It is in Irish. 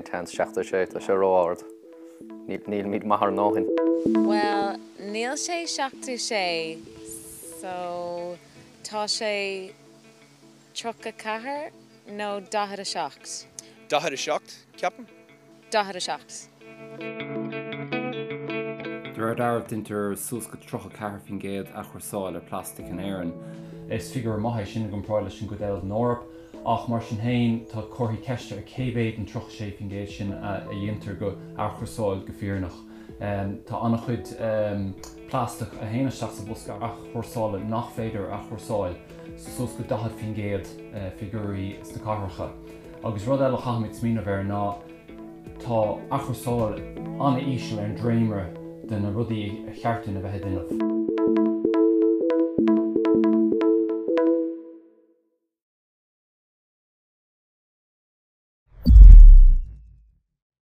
tan seachta sé tá sé ráard. Níl míad maithar nóhin. Well, níl sé seachtaí sé, so tá sé trocha cahar nó dahad a seacht. Dahad a seacht, ceapan? Dahad a seacht. Dúir airt intar sús go trocha cahar fin géad a chuirsáil ar plastic an éireann. Is figur maithe sin go práile sin go déil Nórap, ach mar sin hain tá corthaí ceiste a cébéid an trocha sé fin géad sin a dhéantar go ar chuirsáil go fíornach. Tá annach chuid plastic a héana seach sa bosca a chuirsáile nach féidir a chuirsáil, so sús go dahad fin géad figurí is na carracha. Agus rud eile chahamid smína bhar ná tá a chuirsáil anna ísisiil ar an dréimre den na rudaí cheartain a bheith duineh.